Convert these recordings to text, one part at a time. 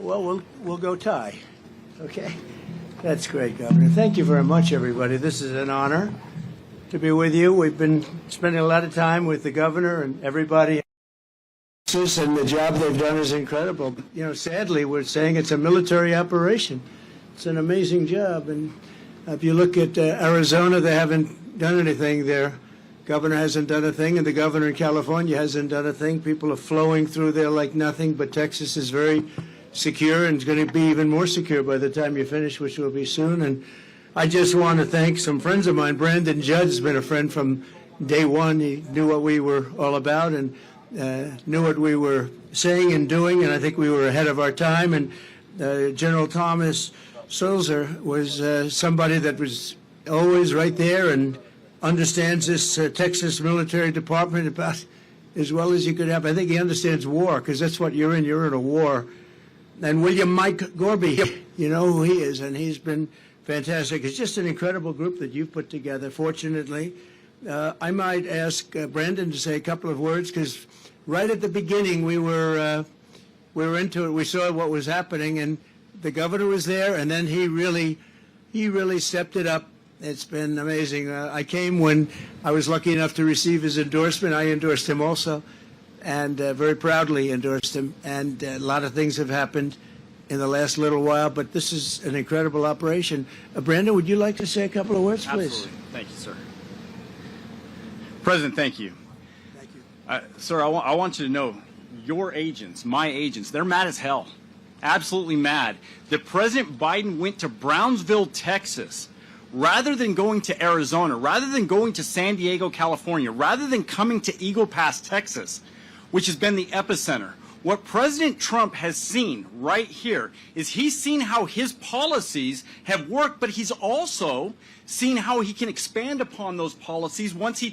Well, we'll go tie. Okay? That's great, Governor. Thank you very much, everybody. This is an honor to be with you. We've been spending a lot of time with the governor and everybody. And the job they've done is incredible. You know, sadly, we're saying it's a military operation. It's an amazing job. And if you look at Arizona, they haven't done anything. Their governor hasn't done a thing, and the governor in California hasn't done a thing. People are flowing through there like nothing, but Texas is very secure and it's going to be even more secure by the time you finish, which will be soon. And I just want to thank some friends of mine. Brandon Judd has been a friend from day one. He knew what we were all about and knew what we were saying and doing, and I think we were ahead of our time. And General Thomas Suelzer was somebody that was always right there and understands this Texas military department about as well as you could have. I think he understands war, because that's what you're in. You're in a war. And William Mike Gorby, you know who he is, and he's been fantastic. It's just an incredible group that you've put together, fortunately. I might ask Brandon to say a couple of words, because right at the beginning we were into it. We saw what was happening, and the governor was there, and then he really stepped it up. It's been amazing. I came when I was lucky enough to receive his endorsement. I endorsed him also, and very proudly endorsed him. And a lot of things have happened in the last little while, but this is an incredible operation. Brandon, would you like to say a couple of words, please? Absolutely. Thank you, sir. President, thank you. Thank you. Sir, I want you to know, your agents, my agents, they're mad as hell. Absolutely mad that President Biden went to Brownsville, Texas, rather than going to Arizona, rather than going to San Diego, California, rather than coming to Eagle Pass, Texas, which has been the epicenter. What President Trump has seen right here is he's seen how his policies have worked, but he's also seen how he can expand upon those policies once he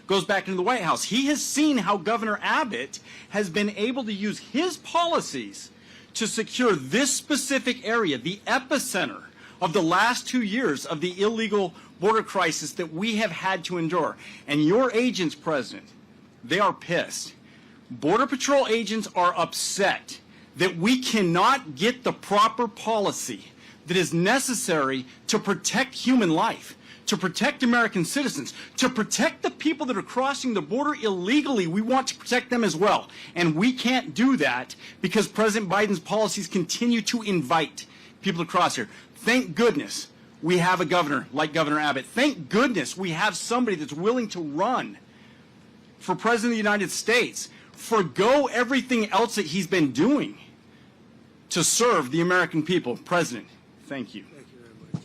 goes back into the White House. He has seen how Governor Abbott has been able to use his policies to secure this specific area, the epicenter of the last 2 years of the illegal border crisis that we have had to endure. And your agents, President, they are pissed. Border Patrol agents are upset that we cannot get the proper policy that is necessary to protect human life, to protect American citizens, to protect the people that are crossing the border illegally. We want to protect them as well. And we can't do that because President Biden's policies continue to invite people to cross here. Thank goodness we have a governor like Governor Abbott. Thank goodness we have somebody that's willing to run for President of the United States, forgo everything else that he's been doing to serve the American people. President, thank you. Thank you very much.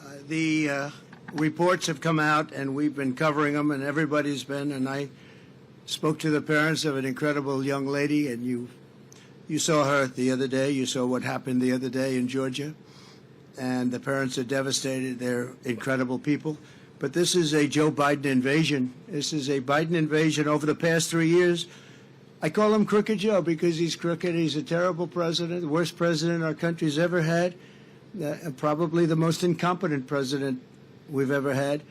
Thank you. The reports have come out, and we've been covering them, and everybody's been. And I spoke to the parents of an incredible young lady, and you saw her the other day. You saw what happened the other day in Georgia. And the parents are devastated. They're incredible people. But this is a Joe Biden invasion. This is a Biden invasion over the past 3 years. I call him Crooked Joe because he's crooked. He's a terrible president, the worst president our country's ever had, probably the most incompetent president we've ever had.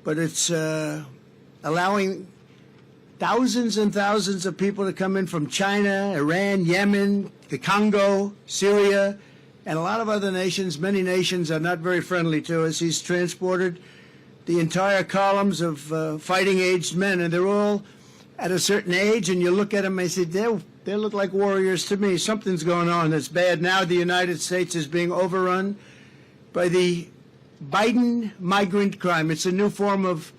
But it's allowing thousands and thousands of people to come in from China, Iran, Yemen, the Congo, Syria, and a lot of other nations. Many nations are not very friendly to us. He's transported the entire columns of fighting-aged men, and they're all at a certain age, and you look at them and say, they look like warriors to me. Something's going on that's bad. Now the United States is being overrun by the Biden migrant crime. It's a new form of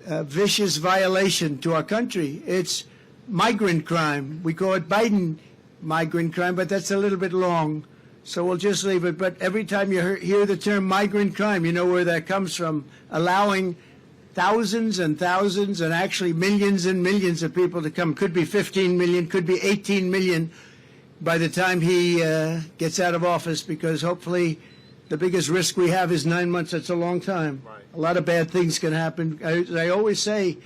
vicious violation to our country. It's migrant crime. We call it Biden migrant crime, but that's a little bit long, so we'll just leave it. But every time you hear the term migrant crime, you know where that comes from. Allowing thousands and thousands and actually millions and millions of people to come. Could be 15 million, could be 18 million by the time he gets out of office, because hopefully the biggest risk we have is 9 months. That's a long time. Right. A lot of bad things can happen. I always say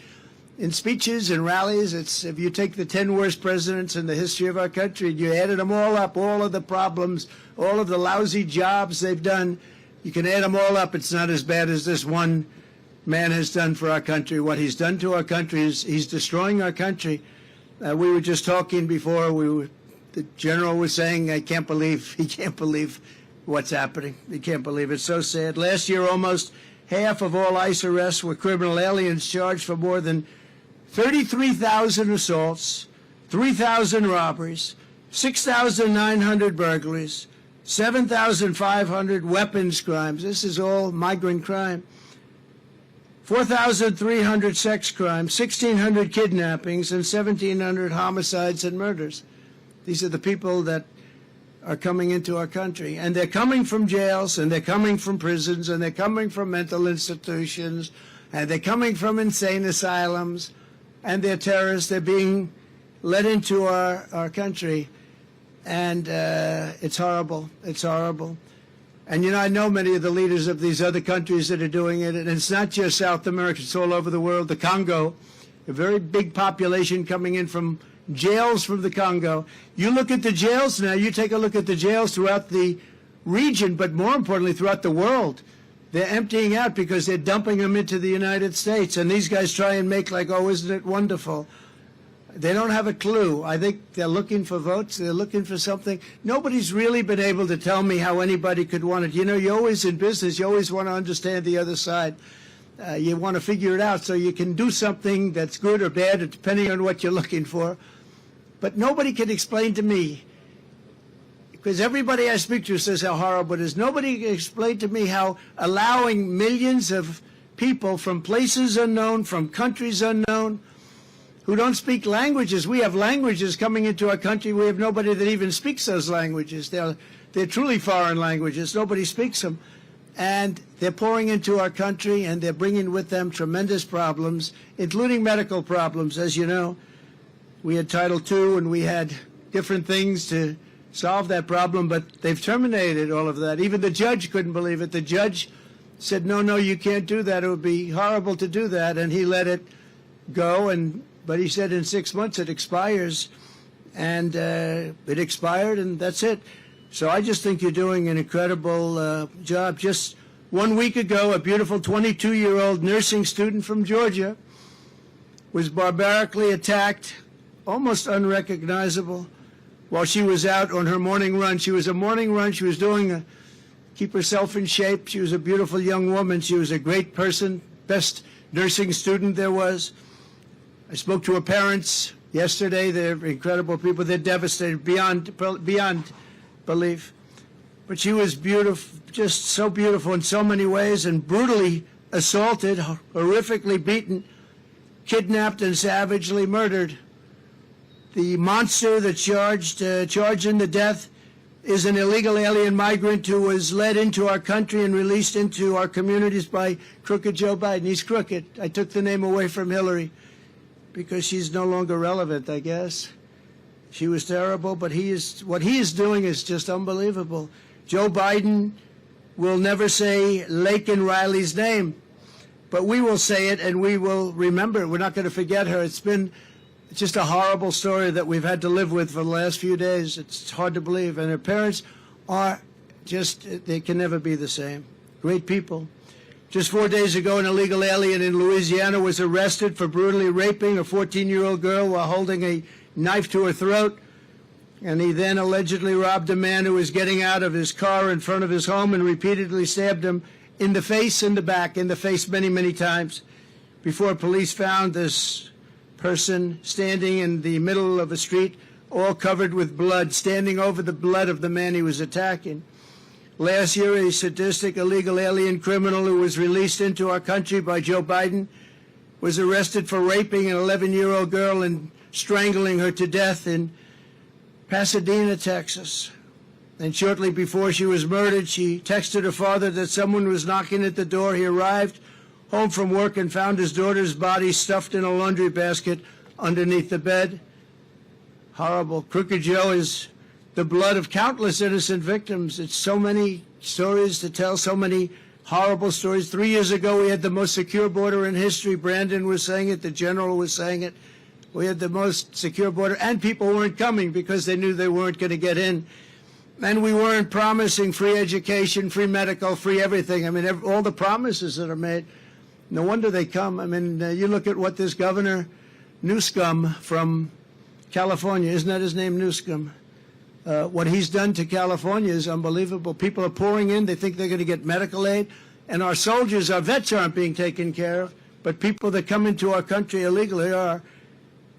in speeches and rallies, it's if you take the 10 worst presidents in the history of our country and you added them all up, all of the problems, all of the lousy jobs they've done, you can add them all up. It's not as bad as this one man has done for our country. What he's done to our country is he's destroying our country. We were just talking before. The general was saying, he can't believe what's happening. He can't believe it. It's so sad. Last year, almost half of all ICE arrests were criminal aliens charged for more than 33,000 assaults, 3,000 robberies, 6,900 burglaries, 7,500 weapons crimes. This is all migrant crime. 4,300 sex crimes, 1,600 kidnappings, and 1,700 homicides and murders. These are the people that are coming into our country. And they're coming from jails, and they're coming from prisons, and they're coming from mental institutions, and they're coming from insane asylums, and they're terrorists. They're being let into our country. And it's horrible. It's horrible. And, I know many of the leaders of these other countries that are doing it. And it's not just South America. It's all over the world. The Congo, a very big population coming in from jails from the Congo. You look at the jails now. You take a look at the jails throughout the region, but more importantly, throughout the world. They're emptying out because they're dumping them into the United States. And these guys try and make like, oh, isn't it wonderful? They don't have a clue. I think they're looking for votes. They're looking for something. Nobody's really been able to tell me how anybody could want it. You're always in business. You always want to understand the other side. You want to figure it out so you can do something that's good or bad, depending on what you're looking for. But nobody can explain to me, because everybody I speak to says how horrible it is. Nobody can explain to me how allowing millions of people from places unknown, from countries unknown, who don't speak languages. We have languages coming into our country. We have nobody that even speaks those languages. They're truly foreign languages. Nobody speaks them. And they're pouring into our country, and they're bringing with them tremendous problems, including medical problems. As you know, we had Title II, and we had different things to solve that problem, but they've terminated all of that. Even the judge couldn't believe it. The judge said, no, you can't do that. It would be horrible to do that. And he let it go, but he said in 6 months it expires, and it expired, and that's it. So I just think you're doing an incredible job. Just 1 week ago, a beautiful 22-year-old nursing student from Georgia was barbarically attacked, almost unrecognizable, while she was out on her morning run. She was a morning run. She was doing keep herself in shape. She was a beautiful young woman. She was a great person, best nursing student there was. I spoke to her parents yesterday. They're incredible people. They're devastated beyond belief. But she was beautiful, just so beautiful in so many ways, and brutally assaulted, horrifically beaten, kidnapped, and savagely murdered. The monster that charged in the death is an illegal alien migrant who was led into our country and released into our communities by crooked Joe Biden. He's crooked. I took the name away from Hillary because she's no longer relevant, I guess. She was terrible, but what he is doing is just unbelievable. Joe Biden will never say Laken Riley's name, but we will say it, and we will remember it. We're not going to forget her. It's just a horrible story that we've had to live with for the last few days. It's hard to believe. And her parents are they can never be the same. Great people. Just 4 days ago, an illegal alien in Louisiana was arrested for brutally raping a 14-year-old girl while holding a knife to her throat. And he then allegedly robbed a man who was getting out of his car in front of his home and repeatedly stabbed him in the face, in the back, in the face many, many times before police found this person standing in the middle of a street, all covered with blood, standing over the blood of the man he was attacking. Last year, a sadistic illegal alien criminal who was released into our country by Joe Biden was arrested for raping an 11-year-old girl and strangling her to death in Pasadena, Texas. And shortly before she was murdered, she texted her father that someone was knocking at the door. He arrived home from work and found his daughter's body stuffed in a laundry basket underneath the bed. Horrible. Crooked Joe is the blood of countless innocent victims. It's so many stories to tell, so many horrible stories. 3 years ago, we had the most secure border in history. Brandon was saying it. The general was saying it. We had the most secure border, and people weren't coming because they knew they weren't going to get in. And we weren't promising free education, free medical, free everything. I mean, all the promises that are made. No wonder they come. I mean, you look at what this Governor Newsom from California, isn't that his name, Newsom? What he's done to California is unbelievable. People are pouring in. They think they're going to get medical aid. And our soldiers, our vets aren't being taken care of. But people that come into our country illegally are.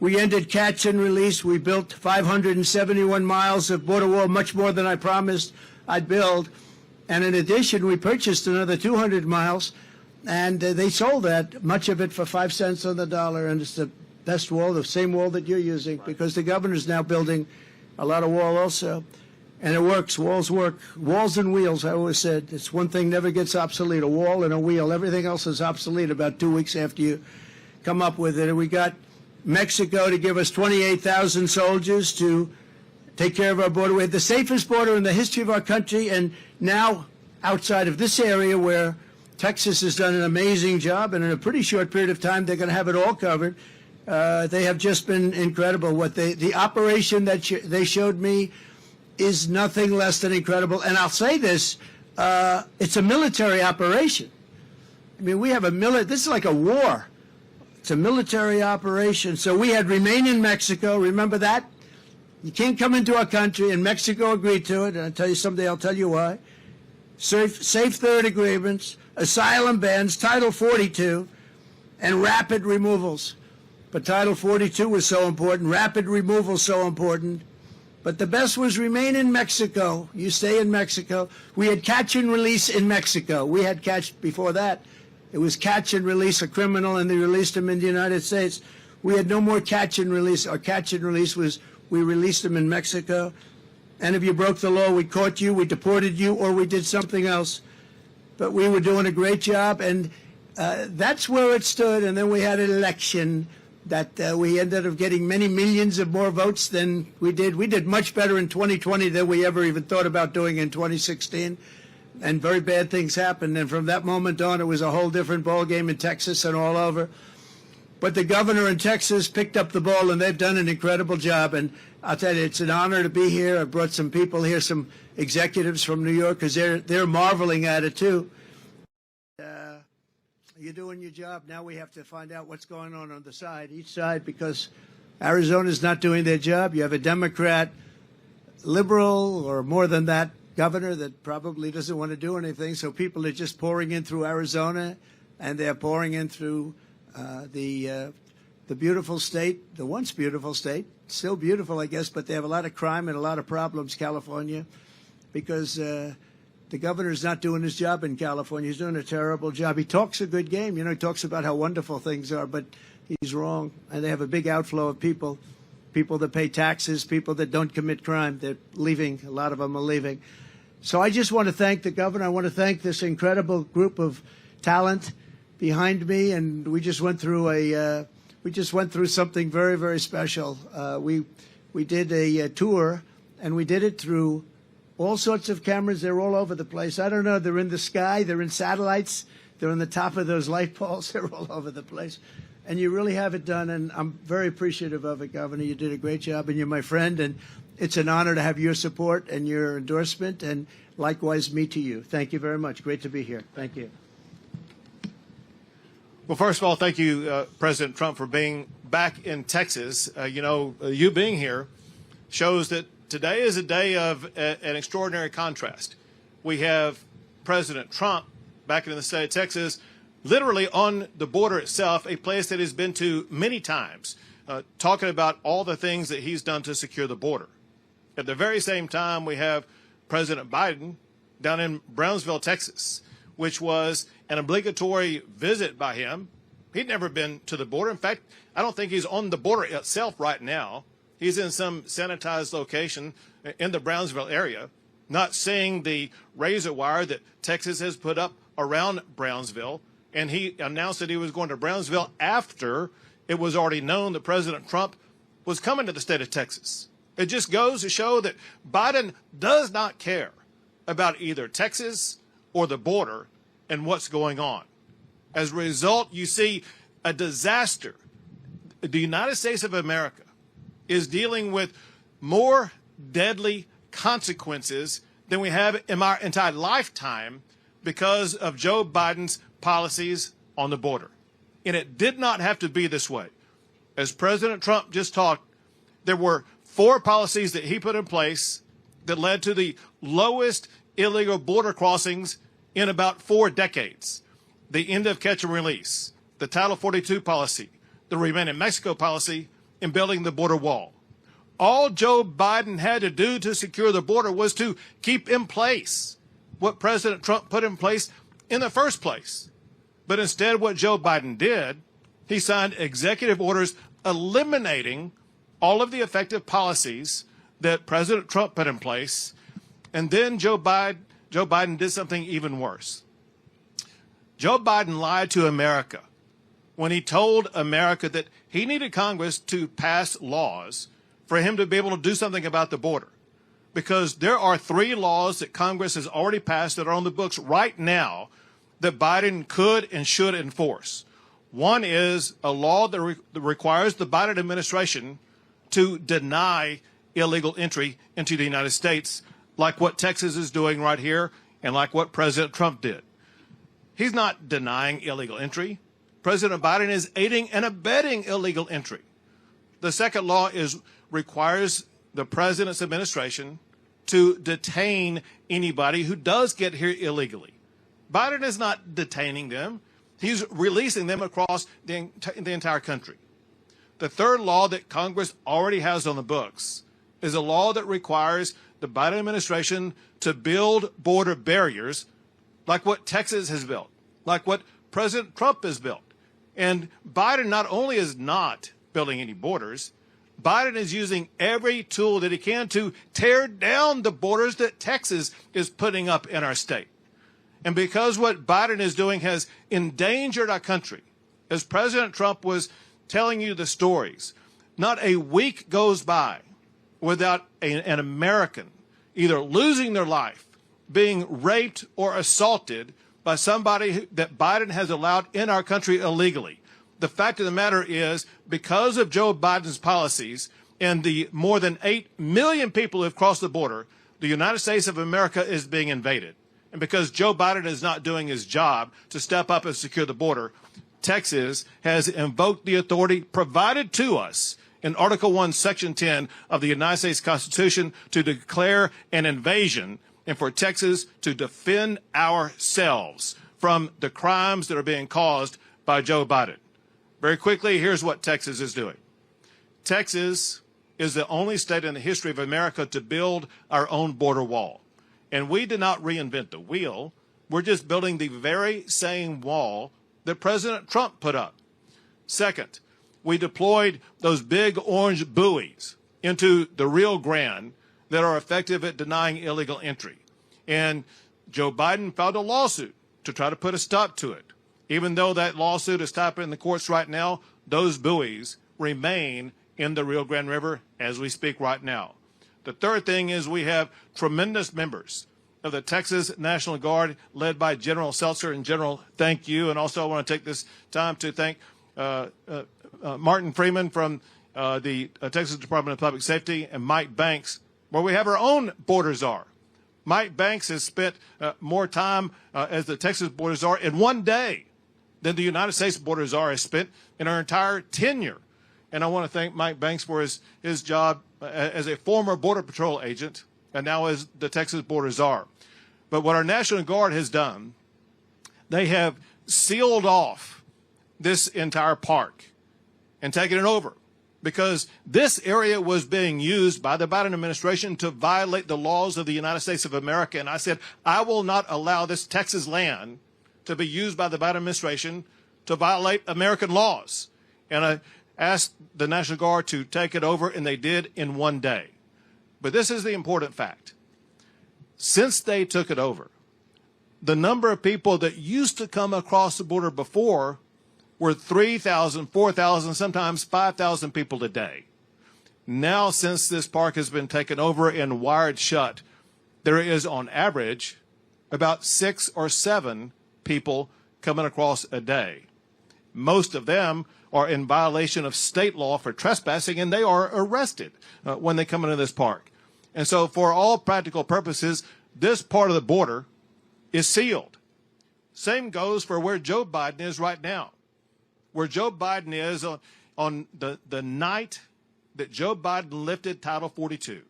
We ended catch and release. We built 571 miles of border wall, much more than I promised I'd build. And in addition, we purchased another 200 miles. And they sold that, much of it for 5 cents on the dollar. And it's the best wall, the same wall that you're using, because the governor's now building a lot of wall also. And it works. Walls work. Walls and wheels, I always said. It's one thing never gets obsolete, a wall and a wheel. Everything else is obsolete about 2 weeks after you come up with it. And we got Mexico to give us 28,000 soldiers to take care of our border. We had the safest border in the history of our country. And now, outside of this area where Texas has done an amazing job, and in a pretty short period of time, they're going to have it all covered. They have just been incredible. The operation that they showed me is nothing less than incredible. And I'll say this, it's a military operation. I mean, we have this is like a war. It's a military operation. So we had remain in Mexico. Remember that? You can't come into our country, and Mexico agreed to it. And I'll tell you someday, I'll tell you why. Safe third agreements, asylum bans, Title 42, and rapid removals. But Title 42 was so important, rapid removal so important. But the best was remain in Mexico. You stay in Mexico. We had catch and release in Mexico. We had catch before that. It was catch and release a criminal, and they released him in the United States. We had no more catch and release. Our catch and release was we released him in Mexico. And if you broke the law, we caught you, we deported you, or we did something else. But we were doing a great job, and that's where it stood. And then we had an election that we ended up getting many millions of more votes than we did. We did much better in 2020 than we ever even thought about doing in 2016. And very bad things happened. And from that moment on, it was a whole different ballgame in Texas and all over. But the governor in Texas picked up the ball, and they've done an incredible job. And I'll tell you, it's an honor to be here. I brought some people here, some executives from New York, because they're marveling at it, too. You're doing your job. Now we have to find out what's going on the side, each side, because Arizona's not doing their job. You have a Democrat, liberal, or more than that, governor that probably doesn't want to do anything. So people are just pouring in through Arizona, and they're pouring in through the beautiful state, the once beautiful state, still beautiful, I guess, but they have a lot of crime and a lot of problems, California, because the governor's not doing his job in California. He's doing a terrible job. He talks a good game. You know, he talks about how wonderful things are, but he's wrong. And they have a big outflow of people that pay taxes, people that don't commit crime. They're leaving. A lot of them are leaving. So I just want to thank the governor. I want to thank this incredible group of talent behind me. And we just went through something very, very special. We did a tour, and we did it through all sorts of cameras. They're all over the place. I don't know. They're in the sky. They're in satellites. They're on the top of those light poles. They're all over the place. And you really have it done, and I'm very appreciative of it, Governor. You did a great job, and you're my friend, and it's an honor to have your support and your endorsement, and likewise me to you. Thank you very much. Great to be here. Thank you. Well, first of all, thank you, President Trump, for being back in Texas. You being here shows that today is a day of an extraordinary contrast. We have President Trump back in the state of Texas, literally on the border itself, a place that he's been to many times, talking about all the things that he's done to secure the border. At the very same time, we have President Biden down in Brownsville, Texas, which was an obligatory visit by him. He'd never been to the border. In fact, I don't think he's on the border itself right now. He's in some sanitized location in the Brownsville area, not seeing the razor wire that Texas has put up around Brownsville. And he announced that he was going to Brownsville after it was already known that President Trump was coming to the state of Texas. It just goes to show that Biden does not care about either Texas or the border and what's going on. As a result, you see a disaster. The United States of America is dealing with more deadly consequences than we have in our entire lifetime because of Joe Biden's policies on the border. And it did not have to be this way. As President Trump just talked, There were 4 policies that he put in place that led to the lowest illegal border crossings in about 4 decades. The end of catch and release, the Title 42 policy, the Remain in Mexico policy, and building the border wall. All Joe Biden had to do to secure the border was to keep in place what President Trump put in place in the first place. But instead, what Joe Biden did, he signed executive orders eliminating all of the effective policies that President Trump put in place. And then Joe Biden did something even worse. Joe Biden lied to America when he told America that he needed Congress to pass laws for him to be able to do something about the border. Because there are 3 laws that Congress has already passed that are on the books right now that Biden could and should enforce. One is a law that requires the Biden administration to deny illegal entry into the United States, like what Texas is doing right here and like what President Trump did. He's not denying illegal entry. President Biden is aiding and abetting illegal entry. The second law requires the president's administration to detain anybody who does get here illegally. Biden is not detaining them. He's releasing them across the entire country. The third law that Congress already has on the books is a law that requires the Biden administration to build border barriers like what Texas has built, like what President Trump has built. And Biden not only is not building any borders, Biden is using every tool that he can to tear down the borders that Texas is putting up in our state. And because what Biden is doing has endangered our country, as President Trump was telling you the stories, not a week goes by without an American either losing their life, being raped or assaulted by somebody that Biden has allowed in our country illegally. The fact of the matter is, because of Joe Biden's policies and the more than 8 million people who have crossed the border, the United States of America is being invaded. And because Joe Biden is not doing his job to step up and secure the border, Texas has invoked the authority provided to us in Article 1, Section 10 of the United States Constitution to declare an invasion and for Texas to defend ourselves from the crimes that are being caused by Joe Biden. Very quickly, here's what Texas is doing. Texas is the only state in the history of America to build our own border wall. And we did not reinvent the wheel. We're just building the very same wall that President Trump put up. Second, we deployed those big orange buoys into the Rio Grande that are effective at denying illegal entry. And Joe Biden filed a lawsuit to try to put a stop to it. Even though that lawsuit is tied up in the courts right now, those buoys remain in the Rio Grande River as we speak right now. The third thing is we have tremendous members of the Texas National Guard led by General Suelzer. And General, thank you. And also I want to take this time to thank Martin Freeman from the Texas Department of Public Safety and Mike Banks, where we have our own border czar. Mike Banks has spent more time as the Texas border czar in one day than the United States border czar has spent in our entire tenure. And I want to thank Mike Banks for his job as a former Border Patrol agent and now as the Texas border czar. But what our National Guard has done, they have sealed off this entire park and taken it over because this area was being used by the Biden administration to violate the laws of the United States of America. And I said, I will not allow this Texas land to be used by the Biden administration to violate American laws. And I asked the National Guard to take it over, and they did in one day. But this is the important fact. Since they took it over, the number of people that used to come across the border before were 3,000, 4,000, sometimes 5,000 people a day. Now, since this park has been taken over and wired shut, there is on average about 6 or 7 people coming across a day. Most of them are in violation of state law for trespassing, and they are arrested when they come into this park. And so for all practical purposes, this part of the border is sealed. Same goes for where Joe Biden is right now. Where Joe Biden is on the night that Joe Biden lifted Title 42.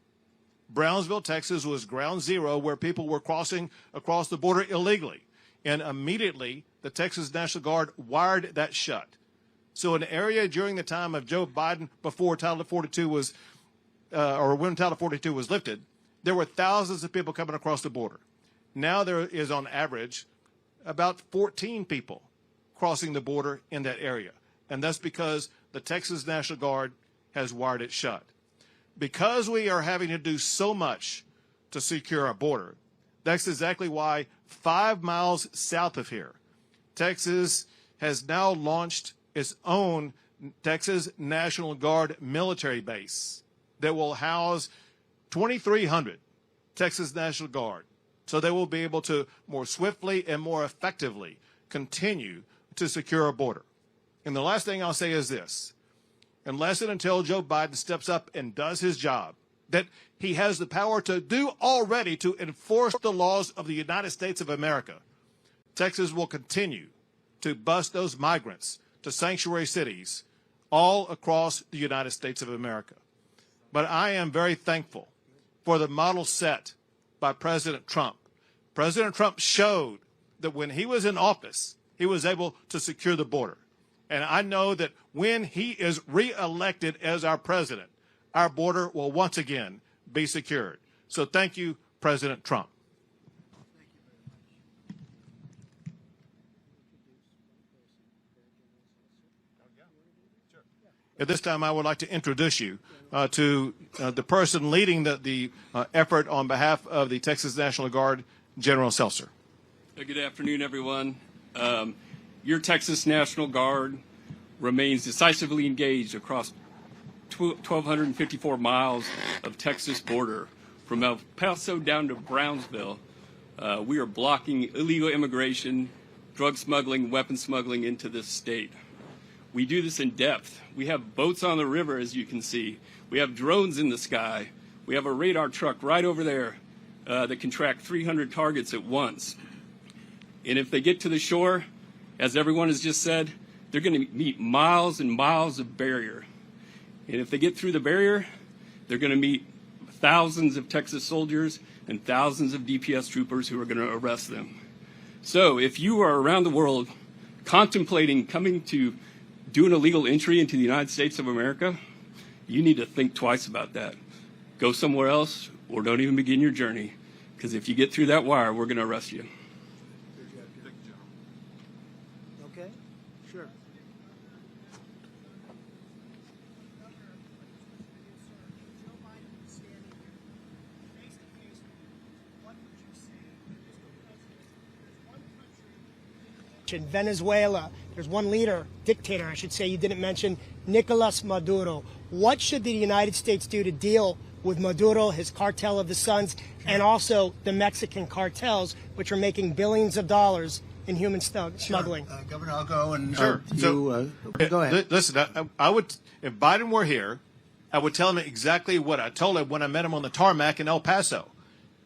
Brownsville, Texas was ground zero where people were crossing across the border illegally. And immediately, the Texas National Guard wired that shut. So an area during the time of Joe Biden before Title 42 was, or when Title 42 was lifted, there were thousands of people coming across the border. Now there is on average about 14 people crossing the border in that area. And that's because the Texas National Guard has wired it shut. Because we are having to do so much to secure our border, that's exactly why 5 miles south of here, Texas has now launched its own Texas National Guard military base that will house 2,300 Texas National Guard. So they will be able to more swiftly and more effectively continue to secure our border. And the last thing I'll say is this. Unless and until Joe Biden steps up and does his job, that he has the power to do already to enforce the laws of the United States of America, Texas will continue to bus those migrants to sanctuary cities all across the United States of America. But I am very thankful for the model set by President Trump. President Trump showed that when he was in office, he was able to secure the border. And I know that when he is reelected as our president, our border will once again be secured. So thank you, President Trump. At this time, I would like to introduce you to the person leading the effort on behalf of the Texas National Guard, General Suelzer. Good afternoon, everyone. Your Texas National Guard remains decisively engaged across 1,254 miles of Texas border from El Paso down to Brownsville. We are blocking illegal immigration, drug smuggling, weapon smuggling into this state. We do this in depth. We have boats on the river, as you can see. We have drones in the sky. We have a radar truck right over there that can track 300 targets at once. And if they get to the shore, as everyone has just said, they're going to meet miles and miles of barrier. And if they get through the barrier, they're going to meet thousands of Texas soldiers and thousands of DPS troopers who are going to arrest them. So if you are around the world contemplating coming to do an illegal entry into the United States of America, you need to think twice about that. Go somewhere else or don't even begin your journey, because if you get through that wire, we're going to arrest you. Okay, sure. In Venezuela, there's one leader, dictator, I should say, you didn't mention, Nicolas Maduro. What should the United States do to deal with Maduro, his cartel of the Suns, and also the Mexican cartels, which are making billions of dollars in human smuggling? Governor, I'll go and Sure. go ahead. Listen, I would, if Biden were here, I would tell him exactly what I told him when I met him on the tarmac in El Paso.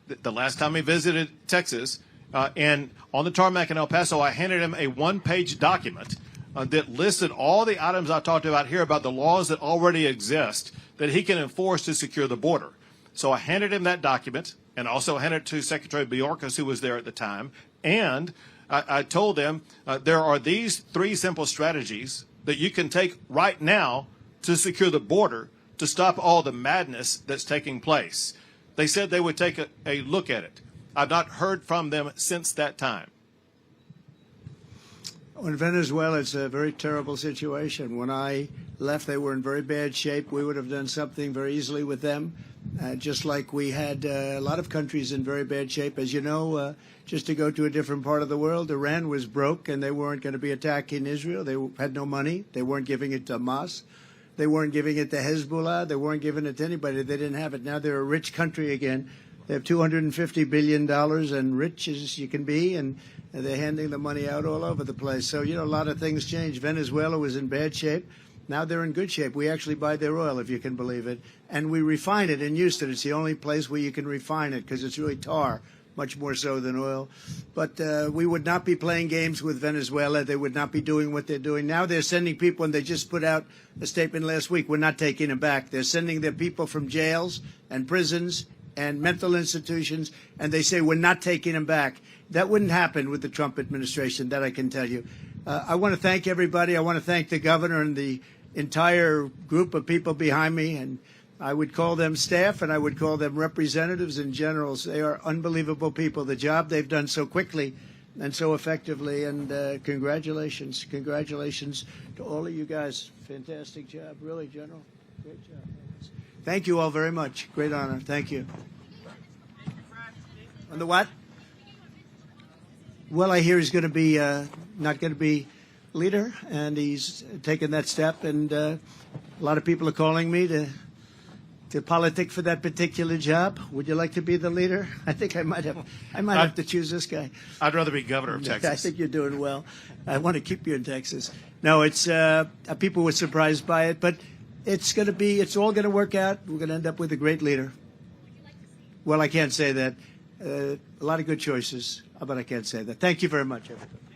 The last time he visited Texas, and on the tarmac in El Paso, I handed him a one-page document that listed all the items I talked about here about the laws that already exist that he can enforce to secure the border. So I handed him that document and also handed it to Secretary Bjorkas, who was there at the time. And I told them there are these 3 simple strategies that you can take right now to secure the border to stop all the madness that's taking place. They said they would take a look at it. I've not heard from them since that time. In Venezuela, it's a very terrible situation. When I left, they were in very bad shape. We would have done something very easily with them, just like we had a lot of countries in very bad shape. As you know, just to go to a different part of the world, Iran was broke, and they weren't going to be attacking Israel. They had no money. They weren't giving it to Hamas. They weren't giving it to Hezbollah. They weren't giving it to anybody. They didn't have it. Now they're a rich country again. They have $250 billion and rich as you can be, and they're handing the money out all over the place. So, you know, a lot of things changed. Venezuela was in bad shape. Now they're in good shape. We actually buy their oil, if you can believe it, and we refine it in Houston. It's the only place where you can refine it because it's really tar. much more so than oil. But we would not be playing games with Venezuela. They would not be doing what they're doing. Now they're sending people, and they just put out a statement last week, we're not taking them back. They're sending their people from jails and prisons and mental institutions, and they say we're not taking them back. That wouldn't happen with the Trump administration, that I can tell you. I want to thank everybody. I want to thank the governor and the entire group of people behind me, and I would call them staff, and I would call them representatives and generals. They are unbelievable people. The job they've done so quickly and so effectively, and congratulations. Congratulations to all of you guys. Fantastic job. Really, General. Great job. Thank you all very much. Great honor. Thank you. On the what? Well, I hear he's going to be not going to be leader, and he's taken that step. And a lot of people are calling me to politic for that particular job. Would you like to be the leader? I think I might have to choose this guy. I'd rather be governor of Texas. I think you're doing well. I want to keep you in Texas. No, it's people were surprised by it, but it's all going to work out. We're going to end up with a great leader. Well, I can't say that. A lot of good choices, but I can't say that. Thank you very much, everybody.